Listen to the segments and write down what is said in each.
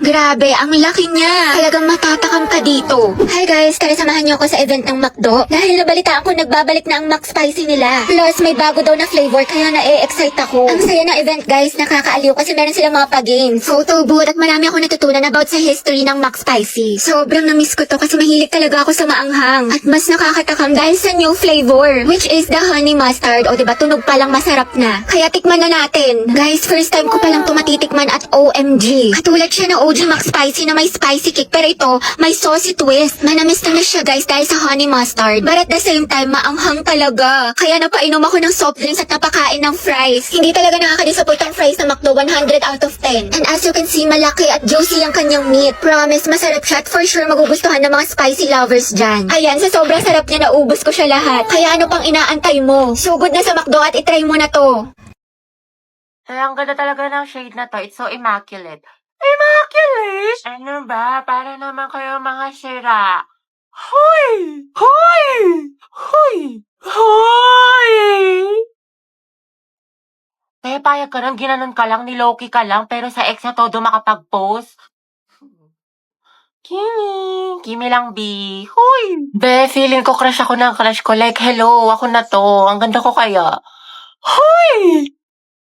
Grabe, ang laki niya. Talagang matatakam ka dito. Hi guys, tara samahan niyo ako sa event ng McDo. Dahil nabalitaan ko nagbabalik na ang McSpicy nila. Plus, may bago daw na flavor kaya na-excite ako. Ang saya ng event guys, nakakaaliw kasi meron silang mga pa-games, photo booth at marami ako natutunan about sa history ng McSpicy. Sobrang na-miss ko to kasi mahilig talaga ako sa maanghang. At mas nakakatakam dahil sa new flavor, which is the honey mustard. O diba, tunog pa lang masarap na. Kaya tikman na natin. Guys, first time ko palang tumatitikman at OMG. Katulad siya ng OG McSpicy na may spicy kick, pero ito, may saucy twist. Manamis na siya guys dahil sa honey mustard. But at the same time, maanghang talaga. Kaya napainom ako ng soft drinks at napakain ng fries. Hindi talaga nakaka-disappoint ang fries ng McDo, 100 out of 10. And as you can see, malaki at juicy ang kanyang meat. Promise, masarap siya at for sure magugustuhan ng mga spicy lovers dyan. Ayan, sa sobrang sarap niya, naubos ko siya lahat. Kaya ano pang inaantay mo? Sugod na sa McDo at itry mo na to. Ay, ang ganda talaga ng shade na to. It's so immaculate. Immaculate? Ano ba? Para naman kayo mga sira. Hoy! Hoy! Hoy! Hoy! Payag ka lang, ginanon ka lang, niloki ka lang, pero sa ex na todo makapag-post. Kimi lang, B. Hoy! Be, feeling ko crush ako ng crush ko. Like, hello, ako na to. Ang ganda ko kaya. Hoy!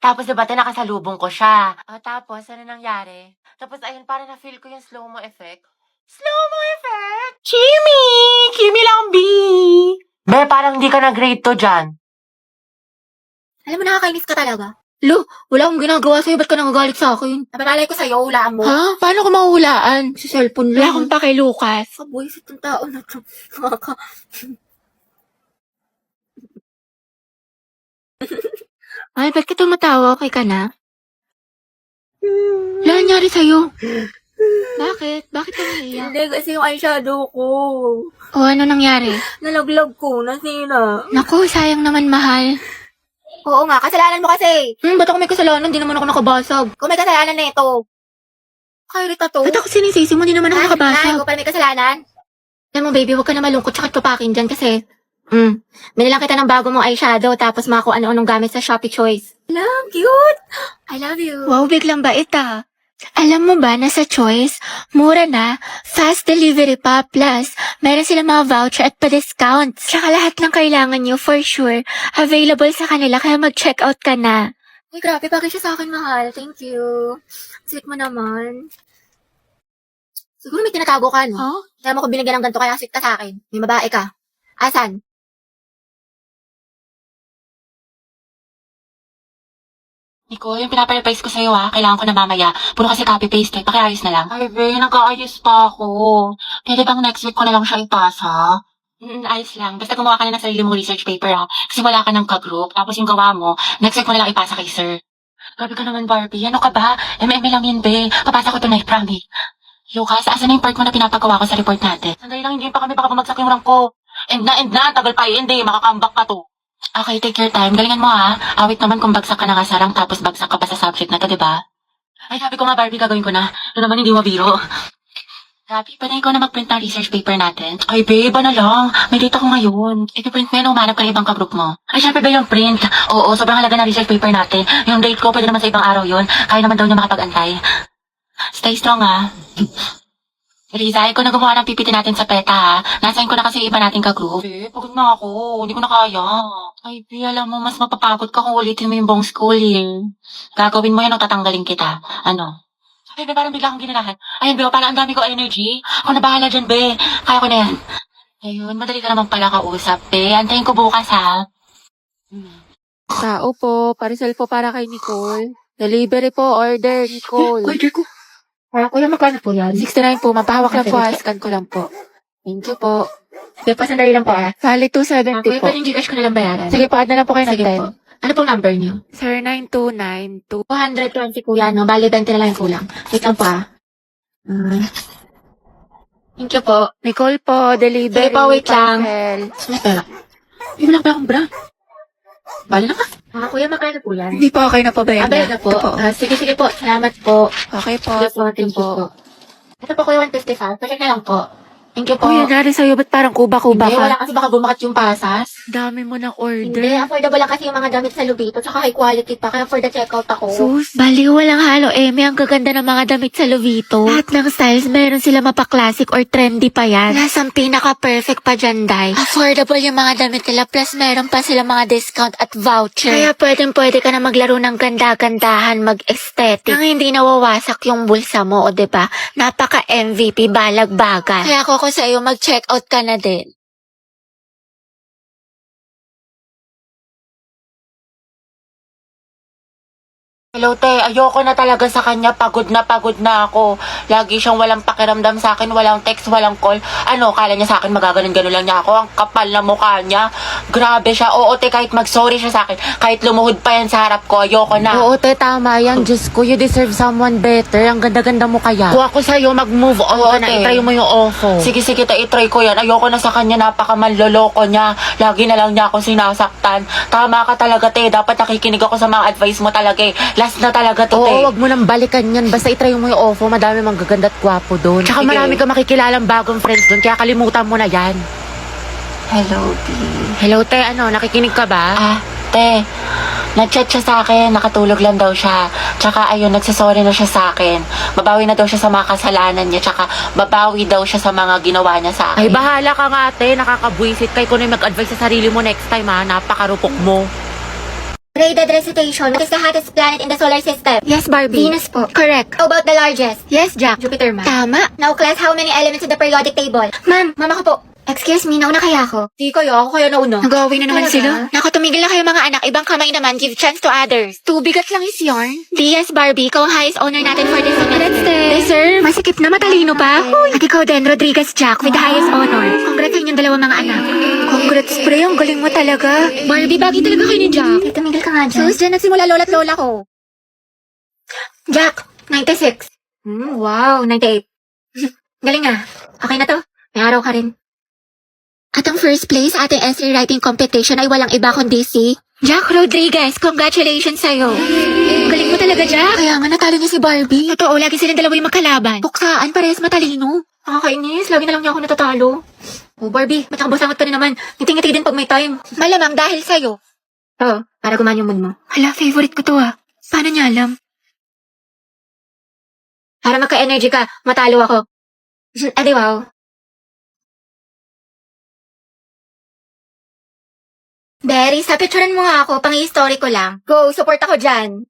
Tapos diba, nakasalubong ko siya. Tapos, ano nangyari? Tapos, ayun, parang na-feel ko yung slow-mo effect. Slow-mo effect? Kimi! Kimi lang, B! Be, parang hindi ka na-grade to dyan. Alam mo, nakakainis ka talaga. Lo, wala akong ginagawa sa'yo. Ba't ka nangagalit sa akin? Napatalay ko sa'yo, hulaan mo. Ha? Paano ko mahulaan? Sa cellphone Wala lang. akong pake, Lucas. Kabuisit ng tao na to. Ay, ba't ka tumatawa? Okay ka na? Wala nangyari sa'yo. Bakit? Bakit ka naiiyak? Hindi, kasi yung eyeshadow ko. O ano nangyari? Nalaglag ko, nasira. Naku, sayang naman, mahal. Oo nga, kasalanan mo kasi. Ba't ako may kasalanan? Hindi naman ako nakabasag. Kung may kasalanan na ito. Kairita to. Ba't ako sinisisi mo? Hindi naman ako Ay, nakabasag. ikaw pala may kasalanan. Alam mo, baby, huwag ka na malungkot tsaka tupakin dyan kasi binilang kita ng bago mong eyeshadow tapos mga kung ano-anong gamit sa Shopee Choice. Alam, cute. I love you. Wow, biglang bait ah. Alam mo ba na sa Choice, mura na, fast delivery pa, plus meron silang mga voucher at pa-discounts. Tsaka lahat ng kailangan nyo, for sure, available sa kanila kaya mag-check out ka na. Uy, grabe, bagay siya sa akin, mahal. Thank you. Sweet mo naman. Siguro may tinatago ka, no? Huh? Kaya mo ko binigyan ng ganito kaya sweet ka sa akin. May babae ka. Asan? Nicole, yung pinaparevise ko sa'yo kailangan ko na mamaya. Puro kasi copy-paste pakiayos na lang. Ay, be, nag-aayos pa ako. Pwede bang next week ko na lang siya ipasa? Ayos lang. Basta gumawa ka na ng sarili mong research paper kasi wala ka ng ka-group. Tapos yung gawa mo, next week mo na lang ipasa kay sir. Grabe ka naman, Barbie. Ano ka ba? MM lang yun, be. Papasa ko tonight, promise. Lucas, asan na yung part mo na pinapagawa ko sa report natin? Sandali lang, hindi pa kami baka bumagsak yung rank ko. And na, tagal pa hindi. Makakambak ka to. Okay, take your time. Galingan mo Awit naman kung bagsak ka na kasarang tapos bagsak ka pa sa subject na to, diba? Ay, sabi ko nga, Barbie, gagawin ko na. Ito naman hindi mabiro. Sabi, pwede ikaw na mag-print ng research paper natin. Ay, babe, ano lang? May data ko ngayon. I-print mo yan, umanap ka ng ibang ka-group mo. Ay, syempre ba yung print? Oo, sobrang halaga ng research paper natin. Yung date ko, pwede naman sa ibang araw yun. Kaya naman daw niya makapag-antay. Stay strong, Riza, ikaw na gumawa ng PPT natin sa PETA, Nasain ko na kasi iba nating ka-group. Pagod na ako. Hindi ko na kaya. Ay, alam mo, mas mapapagod ka kung ulitin mo yung buong schooling. Gagawin mo yan o tatanggalin kita. Ano? Ay, be, parang bigla akong ginanahan. Ayun, be, parang ang dami ko energy. Ako na bahala dyan, be. Kaya ko na yan. Ayun, madali ka naman pala kausap, be. Antayin ko bukas, Tao po, parcel po para kay Nicole. Delivery po, order, Nicole. Order ko. Kuya, magkano po yan? 69 po, mapahawak lang po, scan ko lang po. Thank you po. Sige, pasandali lang po Bali, 270 Kuya, po. pwede yung Gcash ko na lang bayaran. Sige po, add na lang po kayo ng Sige 10. po. Ano pong number niyo? Sir, 9292. 220 kuya, no? Bali, 20 na lang yung kulang. Wait lang po Thank you po. Nicole po, delivery. Sige po, wait lang. parcel. May pera. Hindi mo lang pa akong bra. Bali na ka. Kuya, magkano po yan? Hindi po, okay na po ba yan? Abay na po. Ito po. Sige po. Salamat po. Okay po. Sige po, thank you po. Ito po kuya, 155. Pacheck na lang po. Thank you po. Uy, nangyari sa'yo, ba't parang kuba-kuba Hindi, ka? wala kasi baka bumakat yung pasas. Dami mo ng order. Hindi, affordable lang kasi yung mga damit sa Lubito, tsaka high quality pa, kaya for the checkout ako. Sus, bali walang halo eme. Ang gaganda ng mga damit sa Lovito. Lahat ng styles, meron sila mapa-classic or trendy pa yan. Lasang pinaka-perfect pa dyan, Day. Affordable yung mga damit nila, plus meron pa sila mga discount at voucher. Kaya pwede ka na maglaro ng ganda-gandahan, mag-aesthetic. Nang hindi nawawasak yung bulsa mo, o diba? Napaka-MVP, balag-bagan. Kaya ako sa'yo, mag-checkout ka na din. Hello, te. Ayoko na talaga sa kanya. Pagod na ako. Lagi siyang walang pakiramdam sa akin. Walang text, walang call. Ano, kala niya sa akin magaganon-ganon lang niya ako. Ang kapal na mukha niya. Grabe siya. Oo, te, kahit mag-sorry siya sa akin. Kahit lumuhod pa yan sa harap ko. Ayoko na. Oo, te, tama yan. Diyos ko, you deserve someone better. Ang ganda-ganda mo kaya. Kung ako sa'yo, mag-move on Oo, ka na. te. I-try mo yung ofo. Sige, te, i-try ko yan. Ayoko na sa kanya. Napakamanloloko niya. Lagi na lang niya ako sinasaktan. Tama ka talaga, te. Dapat nakikinig ako sa mga advice mo talaga eh. Last na talaga to, te. Oo, wag mo nang balikan yan. Basta itry mo yung ofo. Madami mang gaganda at gwapo doon. Tsaka Sige. marami ka makikilalang bagong friends doon. Kaya kalimutan mo na yan. Hello, B. Hello, te. Ano, nakikinig ka ba? Te, nag-chat siya sa akin, nakatulog lang daw siya. Tsaka ayun, nagsasorry na siya sa akin. Babawi na daw siya sa mga kasalanan niya, tsaka babawi daw siya sa mga ginawa niya sa akin. Ay, bahala ka nga, te. Nakakabwisit. Kay ko na yung mag-advise sa sarili mo next time, ha. Napakarupok mo. Graded recitation. What is the hottest planet in the solar system? Yes, Barbie. Venus po. Correct. How about the largest? Yes, Jack. Jupiter, ma'am. Tama. Now, class, how many elements in the periodic table? Ma'am, Mama ko po. Excuse me, nauna kaya ako? Di kayo, ako kaya nauna. nag-away na naman Talaga? sila. Naku, tumigil na kayo mga anak. Ibang kamay naman. Give chance to others. Tubigat lang is yarn. DS Barbie, ikaw ang highest honor natin for this semester. Let's deserve. Masikip na, matalino pa. At ikaw din, Rodriguez Jack, with the highest honor. Congrats sa inyong dalawang mga anak. Congrats, pre. Ang galing mo talaga. Barbie, bagay talaga kayo ni Jack. Hey, tumigil ka nga dyan. Sus, dyan nagsimula lola't lola ko. Jack, 96. Wow, 98. Galing ah. Okay na to. May araw ka rin. At ang first place sa ating essay writing competition ay walang iba kundi si Jack Rodriguez. Congratulations sa'yo. Galing mo talaga, Jack. Kaya nga natalo niya si Barbie. Totoo, lagi silang dalawa yung magkalaban. Buksaan, parehas matalino. Nakakainis. Lagi na lang niya ako natatalo. Oh, Barbie, matakabasangat ka rin naman. Ngiti-ngiti din pag may time. Malamang dahil sa'yo. Oo, para gumaan yung mood mo. Hala, favorite ko to ah. Paano niya alam? Para magka-energy ka, matalo ako. Adi wow. Berry, sa picturean mo nga ako, pang-i-story ko lang. Go, support ako dyan.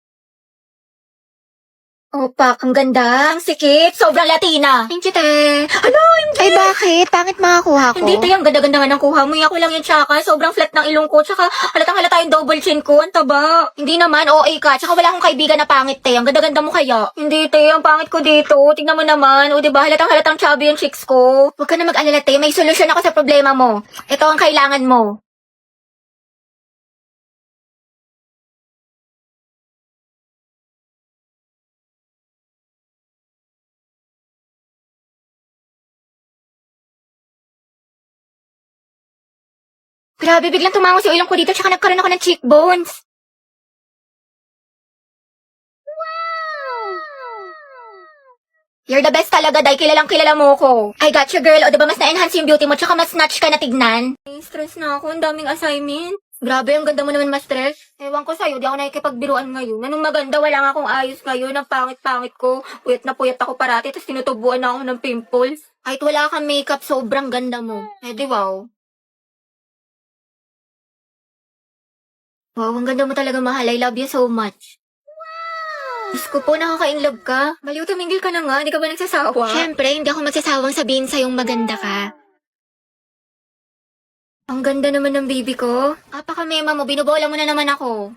Opak, ang ganda, ang sikip, sobrang Latina. Thank you, te. Ano, hindi. Ay, bakit? Pangit makakuha ko. Hindi, te, ang ganda-ganda nga ng kuha mo. Ako lang yung tsaka, sobrang flat ng ilong ko, tsaka halatang halata yung double chin ko, ang taba. Hindi naman, OA ka, tsaka wala akong kaibigan na pangit, te. Ang ganda-ganda mo kaya. Hindi, te, ang pangit ko dito. Tingnan mo naman, o diba, halatang halatang chubby yung chicks ko. Huwag ka na mag-alala, te, may solusyon ako sa problema mo. Ito ang kailangan mo. Grabe, biglang tumango si ilong ko dito, tsaka nagkaroon ako ng cheekbones. You're the best talaga, Day. Kilalang kilala mo ko. I got you, girl. O, diba mas na-enhance yung beauty mo, tsaka mas snatch ka na tignan? Ay, stress na ako. Ang daming assignment. Grabe, ang ganda mo naman, mas stress. Ewan ko sa'yo, di ako nakikipagbiruan ngayon. Anong maganda, wala nga akong ayos ngayon. Ang pangit-pangit ko. Puyat na puyat ako parati, tapos tinutubuan na ako ng pimples. Kahit wala kang makeup, sobrang ganda mo. Eh, di wow. Wow, ang ganda mo talaga, mahal. I love you so much. Diyos ko po, nakaka-inlove ka. Baliw, tumingil ka na nga. Hindi ka ba nagsasawa? Siyempre, hindi ako magsasawang sabihin sa'yong maganda ka. Ang ganda naman ng baby ko. Apaka-mema mo, binubola mo na naman ako.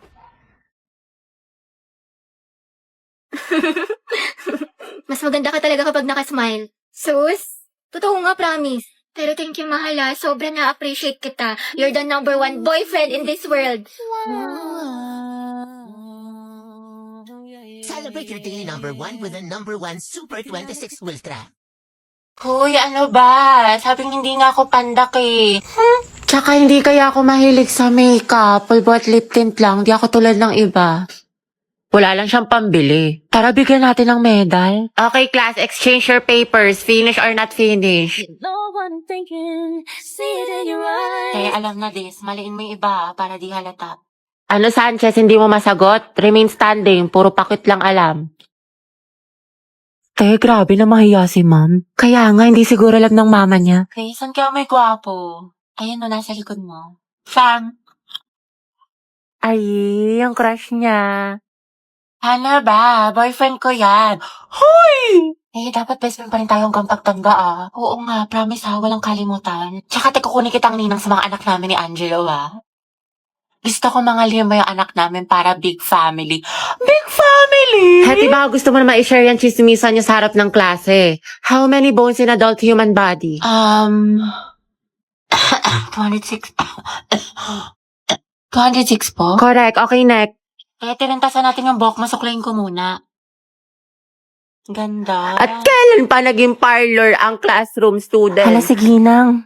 Mas maganda ka talaga kapag nakasmile. Sus? Totoo nga, promise. Pero thank you, mahala. Sobra na-appreciate kita. You're the number one boyfriend in this world. Celebrate your daily number one with a number one Super 26 Ultra. Hoy, ano ba? Sabing hindi nga ako pandak eh. Tsaka hindi kaya ako mahilig sa makeup. Pulbo at lip tint lang. Di ako tulad ng iba. Wala lang siyang pambili. Tara, bigyan natin ng medal. Okay, class, exchange your papers. Finish or not finish. Kaya alam na this, maliin mo yung iba para di halata. Ano, Sanchez, hindi mo masagot? Remain standing. Puro pakit lang alam. Grabe na mahiya si ma'am. Kaya nga, hindi siguro alam ng mama niya. Okay, saan ka may gwapo? Ayun no, nasa likod mo. Sam, Ay, yung crush niya. ano ba? Boyfriend ko yan. Hoy! Dapat best friend pa rin tayo hanggang pagtanda Oo nga, promise walang kalimutan. Tsaka kukunin kitang ninang sa mga anak namin ni Angelo Gusto ko mga 5 yung anak namin para big family. Big family! Hati, baka gusto mo na ma-share yan chismisan niyo sa harap ng klase. How many bones in adult human body? 206. 206 po? Correct. Okay, next. Tinintasan natin yung buhok, masuklayin ko muna. Ganda. At kailan pa naging parlor ang classroom student? sige nang.